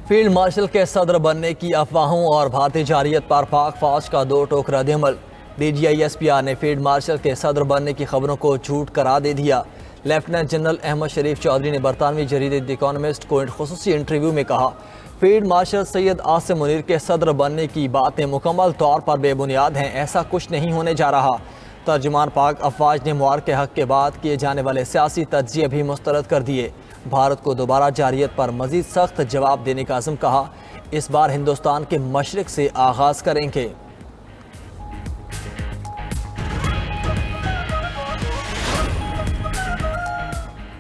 Field marshal के सदर बनने की अफवाहों और भारतीय जारियत पर पाक फौज का दो टोक रद्द-ए-अमल। DGI-SPR ने फील्ड मार्शल के सदर बनने की खबरों को झूठ करार दे दिया। लेफ्टिनेंट जनरल अहमद शरीफ चौधरी ने बरतानवी जरीदे द इकोनॉमिस्ट को खुसूसी इंटरव्यू में कहा, फील्ड मार्शल सैयद आसिम मुनीर के सदर बनने की बातें मुकम्मल तौर पर बेबुनियाद हैं, ऐसा कुछ नहीं होने जा रहा। तर्जुमान पाक अफवाज ने मुआर के हक के बाद किए जाने वाले सियासी तज्जिए भी मुस्तरद कर दिए। भारत को दोबारा जारियत पर मजीद सख्त जवाब देने का अज़्म कहा। इस बार हिंदुस्तान के मशरिक से आगाज करेंगे।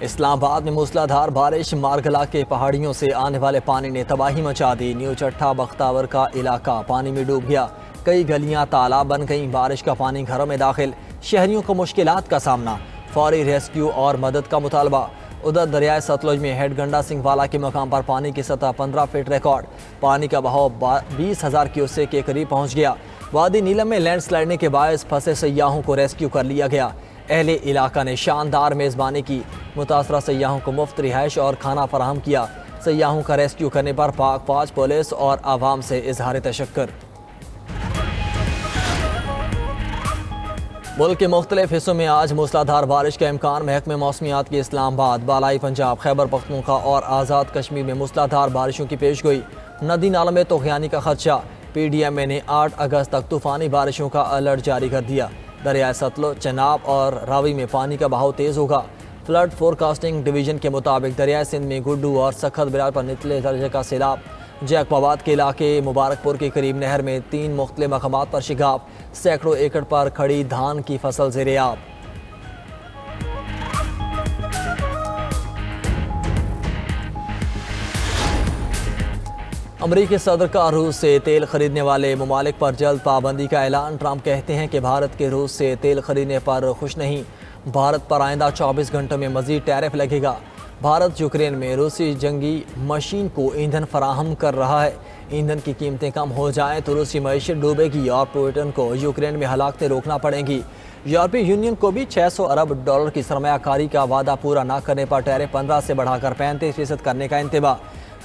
इस्लामाबाद में मूसलाधार बारिश, मारगला के पहाड़ियों से आने वाले पानी ने तबाही मचा दी। न्यू चट्टा बख्तावर का इलाका पानी में डूब गया, कई गलियां तालाब बन गईं। बारिश का पानी घरों में दाखिल, शहरियों को मुश्किलात का सामना, फौरी रेस्क्यू और मदद का मुतालबा। उधर दरियाए सतलुज में हेड गंडा सिंहवाला के मकाम पर पानी की सतह 15 फीट रिकॉर्ड। पानी का बहाव 20,000 क्यूसेक के करीब पहुंच गया। वादी नीलम में लैंडस्लाइडिंग के बायस फंसे सयाहों को रेस्क्यू कर लिया गया। अहले इलाका ने शानदार मेज़बानी की, मुतासरा सयाहों को मुफ्त रिहाइश और खाना फराहम किया। सयाहों का रेस्क्यू करने पर पाक फौज, पुलिस और आवाम से इजहार तशक्कुर। मुल्क के मुख्तलिफ हिस्सों में आज मूसलाधार बारिश का इम्कान। महकमे मौसमियात की इस्लामाबाद, बालाई पंजाब, खैबर पख्तूनख्वा और आज़ाद कश्मीर में मूसलाधार बारिशों की पेशगोई। नदी नालों में तूफ़ानी का खदशा। PDMA ने 8 अगस्त तक तूफ़ानी बारिशों का अलर्ट जारी कर दिया। दरियाए सतलुज, चनाब और रावी में पानी का बहाव तेज़ होगा। फ्लड फोरकास्टिंग डिवीज़न के मुताबिक दरियाए सिंध में गुड्डू और सखत बिरार पर निचले दर्जे का सैलाब। जैकबाबाद के इलाके मुबारकपुर के करीब नहर में 3 मुख्तलिफ मकामात पर शिगाब। सैकड़ों एकड़ पर खड़ी धान की फसल ज़ेर-ए-आब। अमरीकी सदर का रूस से तेल खरीदने वाले ममालिक पर जल्द पाबंदी का ऐलान। ट्रंप कहते हैं कि भारत के रूस से तेल खरीदने पर खुश नहीं। भारत पर आइंदा 24 घंटों में मजीद टैरिफ लगेगा। भारत यूक्रेन में रूसी जंगी मशीन को ईंधन फराहम कर रहा है। ईंधन की कीमतें कम हो जाएं तो रूसी मईशत डूबेगी और पुतिन को यूक्रेन में हलाकतें रोकना पड़ेंगी। यूरोपीय यूनियन को भी $600 अरब की सरमायाकारी का वादा पूरा न करने पर टैरिफ 15 से बढ़ाकर 35% करने का इंतबा।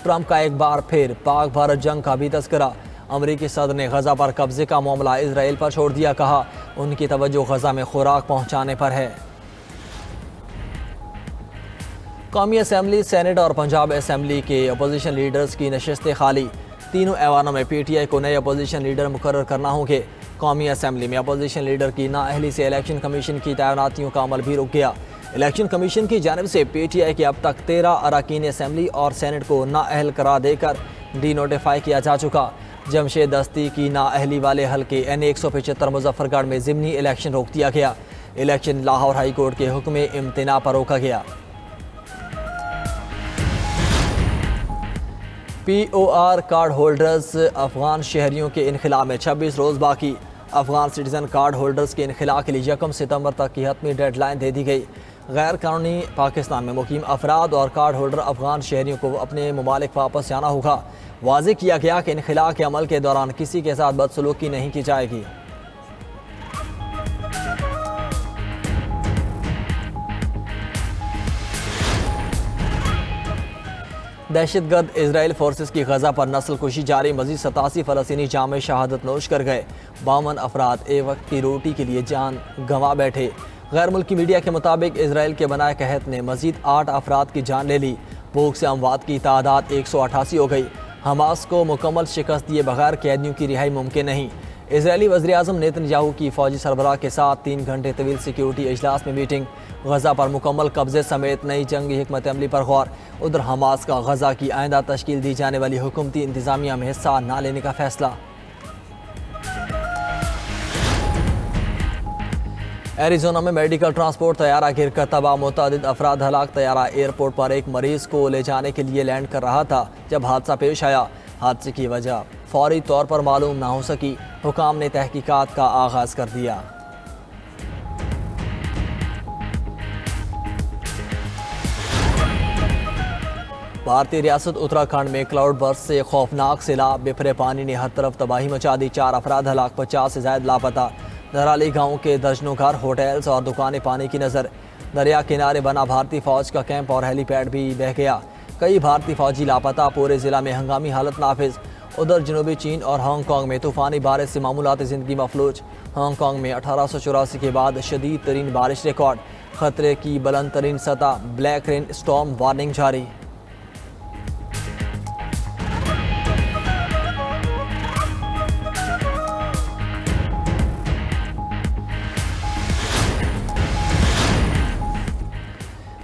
ट्रंप का एक बार फिर पाक भारत जंग का भी तस्करा। अमरीकी सदर ने गजा पर कब्जे का मामला इसराइल पर छोड़ दिया। कहा, उनकी तवज्जो गजा में खुराक पहुँचाने पर है। कौमी असम्बली, सेनेट और पंजाब असम्बली के अपोजिशन लीडर्स की नशस्तें खाली। तीनों ऐवानों में PTI को नए अपोजिशन लीडर मुकर्रर करना होंगे। कौमी असम्बली में अपोजिशन लीडर की नाअहली से इलेक्शन कमीशन की तैनातियों का अमल भी रुक गया। इलेक्शन कमीशन की जानिब से PTI के अब तक 13 अरकान असम्बली और सेनेट को नाअहल करार देकर डी-नोटिफाई किया जा चुका। जमशेद दस्ती की नाअहली वाले हल्के N175 मुजफ्फरगढ़ में ज़िमनी इलेक्शन रोक दिया गया। इलेक्शन लाहौर हाई कोर्ट के हुक्म इम्तना पर रोका गया। POR कार्ड होल्डर्स अफगान शहरियों के इनखला में 26 रोज़ बाकी। अफगान सिटीज़न कार्ड होल्डर्स के इनखला के लिए 1 सितंबर तक की हतमी डेडलाइन दे दी गई। गैर कानूनी पाकिस्तान में मुकीम अफराद और कार्ड होल्डर अफगान शहरियों को अपने ममालिक वापस जाना होगा। वाज़ेह किया गया कि इनखला के अमल के दौरान किसी के साथ बदसलूकी नहीं की जाएगी। दहशतगर्द इजराइल फोर्सेस की गजा पर नस्ल कुशी जारी। मजीद 87 फ़लस्तीनी जाम शहादत नोश कर गए। 52 अफराद एक वक्त की रोटी के लिए जान गंवा बैठे। गैर मुल्की मीडिया के मुताबिक इसराइल के बनाए कहत ने मजीद 8 अफराद की जान ले ली। भूख से अमवात की तादाद 188 हो गई। हमास को मुकम्मल शिकस्त दिए बगैर कैदियों की रिहाई मुमकिन नहीं। इजरायली वज़ीर-ए-आज़म नेतन्याहू की फौजी सरबराह के साथ 3 घंटे तवील सिक्योरिटी इजलास में मीटिंग। गजा पर मुकम्मल कब्जे समेत नई जंगी हिकमत अमली पर गौर। उधर हमास का गजा की आइंदा तश्कील दी जाने वाली हुकूमती इंतजामिया में हिस्सा न लेने का फैसला। एरिज़ोना में मेडिकल ट्रांसपोर्ट तैयारा गिर कर तबाह, मुतअद्दिद अफराद हलाक। तैयारा एयरपोर्ट पर एक मरीज को ले जाने के लिए लैंड कर रहा था जब हादसा पेश आया। हादसे की वजह फौरी तौर पर मालूम ना हो सकी। हुकाम ने तहकीकात का आगाज कर दिया। भारतीय रियासत उत्तराखंड में क्लाउड बर्स्ट से खौफनाक सैलाब, बिफरे पानी ने हर तरफ तबाही मचा दी। 4 अफराद हलाक, 50 से ज्यादा लापता। दराली गांव के दर्जनों घर, होटल्स और दुकानें पानी की नज़र। दरिया किनारे बना भारतीय फौज का कैंप और हेलीपैड भी बह गया। कई भारतीय फौजी लापता, पूरे जिला में हंगामी हालत नाफिज। उधर जनूबी चीन और हांगकांग में तूफानी बारिश से मामूलात ज़िंदगी मफलूज। हांगकांग में 1884 के बाद शदीद तरीन बारिश रिकॉर्ड, खतरे की बुलंद तरीन सतह, ब्लैक रेन स्टॉर्म वार्निंग जारी।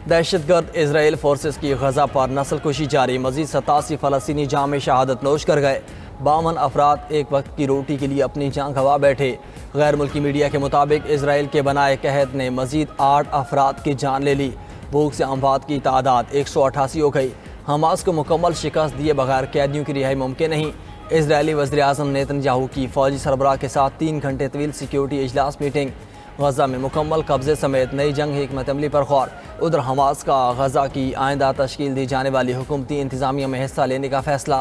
दहशतगर्द इजराइल फोर्सेस की गजा पर नस्लकुशी जारी, मजीद 87 फ़लस्तीनी जाम में शहादत नोश कर गए। 52 अफराद एक वक्त की रोटी के लिए अपनी जान गंवा बैठे। गैर मुल्की मीडिया के मुताबिक इजराइल के बनाए कहत ने मजीद 8 अफराद की जान ले ली। भूख से अमवात की तादाद 188 हो गई। हमास को मुकम्मल शिकस्त दिए बगैर कैदियों की रिहाई मुमकिन नहीं। इजरायली वज़ीर आज़म नेतन्याहू की फ़ौजी सरबराह के साथ 3 घंटे तवील सिक्योरिटी इजलास मीटिंग। गजा में मुकम्मल कब्जे समेत नई जंग हिकमत अमली पर गौर। उधर हमास का गजा की आइंदा तश्कील दी जाने वाली हुकूमती इंतज़ामिया में हिस्सा लेने का फैसला।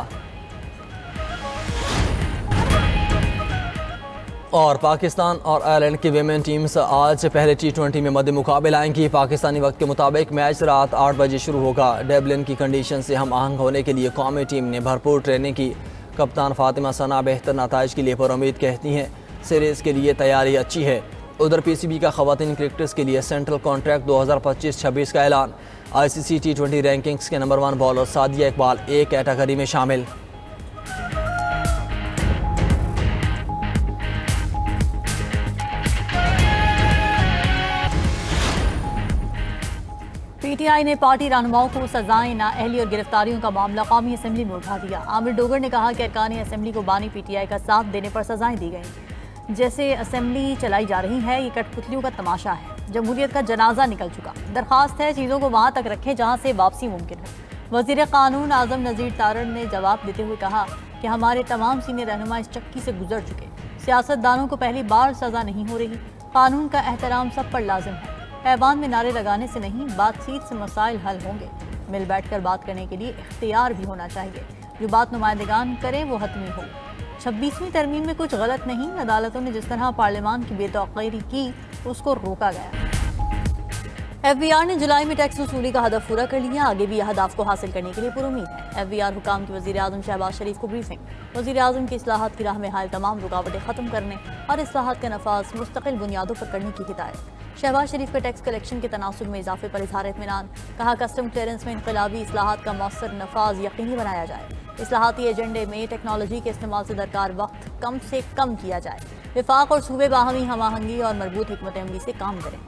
और पाकिस्तान और आयरलैंड की वीमेन टीम्स आज पहले T20 में मद्दे मुकाबले आएंगी। पाकिस्तानी वक्त के मुताबिक मैच रात 8 बजे शुरू होगा। डबलिन की कंडीशन से हम आहंग होने के लिए कौमी टीम ने भरपूर ट्रेनिंग की। कप्तान फातिमा सना बेहतर नताइज के लिए पुरुम्मीद कहती हैं। सीरीज़ के लिए तैयारी अच्छी है। उधर PCB का ख़वातीन क्रिकेटर्स के लिए सेंट्रल कॉन्ट्रैक्ट 2025-26 का ऐलान। ICC T20 रैंकिंग्स के नंबर 1 बॉलर सादिया इकबाल एक कैटेगरी में शामिल। PTI ने पार्टी रहनुमाओं को सजाएं नाअहली और गिरफ्तारियों का मामला कौमी असम्बली में उठा दिया। आमिर डोगर ने कहा कि अरकान असम्बली को बानी PTI का साथ देने पर सजाएं दी गई। जैसे असम्बली चलाई जा रही है, ये कठपुतलियों का तमाशा है। जमहूरियत का जनाजा निकल चुका। दरख्वास्त है चीज़ों को वहाँ तक रखें जहाँ से वापसी मुमकिन हो। वज़ीर कानून आज़म नज़ीर तारड़ ने जवाब देते हुए कहा कि हमारे तमाम सीनियर रहनुमा इस चक्की से गुजर चुके। सियासतदानों को पहली बार सज़ा नहीं हो रही। कानून का एहतराम सब पर लाजिम है। ऐवान में नारे लगाने से नहीं, बातचीत से मसाइल हल होंगे। मिल बैठ कर बात करने के लिए इख्तियार भी होना चाहिए। जो बात नुमाइंदगान करें वो हतमी हो। 26वीं तरमीम में कुछ गलत नहीं। अदालतों ने जिस तरह पार्लियामान की बेतौकीरी की उसको रोका गया। FBR ने जुलाई में टैक्स वसूली का हदफ पूरा कर लिया। आगे भी अहदाफ को हासिल करने के लिए पुरुमीद है। FBR हुकाम के वज़ीर आज़म शहबाज शरीफ को ब्रीफिंग। वज़ीर आज़म की इस्लाहात की राह में हाल तमाम रुकावटें ख़त्म करने और इस्लाहात का नफाज मुस्तकिल बुनियादों पर करने की हिदायत। शहबाज शरीफ के टैक्स कलेक्शन के तनासुब में इजाफे पर इज़हार इत्मीनान। कहा कस्टम क्लियरेंस में इनकलाबी इस्लाहात का मौसर नफाज यकीनी बनाया जाए। इस्लाहाती एजेंडे में टेक्नोलॉजी के इस्तेमाल से दरकार वक्त कम से कम किया जाए। विफाक और सूबे बाहमी हमाहंगी और मरबूत हिकमत अमली से काम करें।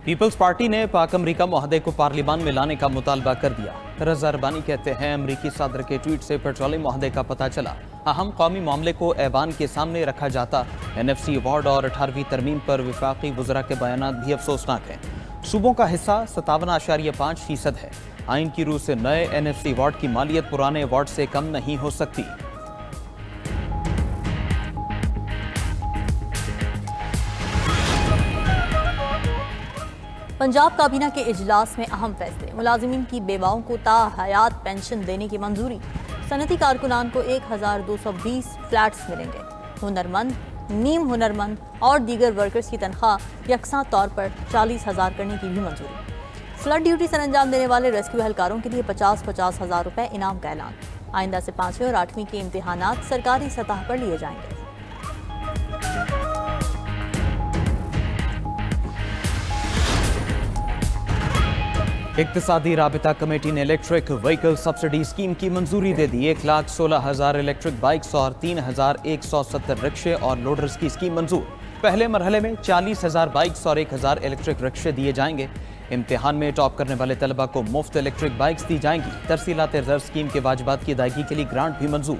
पीपल्स पार्टी ने पाक अमरीका मुआहदे को पार्लियामान में लाने का मुतालबा कर दिया। रज़ा अरबानी कहते हैं अमरीकी सदर के ट्वीट से पेट्रोलियम मुआहदे का पता चला। अहम कौमी मामले को ऐवान के सामने रखा जाता। NFC अवार्ड और 18वीं तरमीम पर विफाकी वज़रा के बयानात भी अफसोसनाक हैं। सूबों का हिस्सा 57.5% है। आइन की रूह से नए NFC अवार्ड की मालियत पुराने अवार्ड से कम नहीं हो सकती। पंजाब काबीना के इजलास में अहम फैसले। मुलाजिमीन की बेवाओं को ताहयात पेंशन देने की मंजूरी। सनती कारकुनान को 1220 फ्लैट्स मिलेंगे। हुनरमंद, नीम हुनरमंद और दीगर वर्कर्स की तनख्वाह यकसा तौर पर 40,000 करने की भी मंजूरी। फ्लड ड्यूटी सर अंजाम देने वाले रेस्क्यू एहलकारों के लिए 50,000 रुपए इनाम का ऐलान। आइंदा से 5वीं और 8वीं के इम्तिहानात सरकारी सतह पर लिए जाएंगे। इक्तिसादी राबिता कमेटी ने इलेक्ट्रिक व्हीकल सब्सिडी स्कीम की मंजूरी दे दी। 1,16,000 इलेक्ट्रिक बाइक्स और 3,170 रिक्शे और लोडर्स की स्कीम मंजूर। पहले मरहले में 40,000 बाइक्स और 1,000 इलेक्ट्रिक रिक्शे दिए जाएंगे। इम्तिहान में टॉप करने वाले तलबा को मुफ्त इलेक्ट्रिक बाइक्स दी जाएंगी। तरसीलात रिजर्व स्कीम के वाजिबात की अदायगी के लिए ग्रांट भी मंजूर।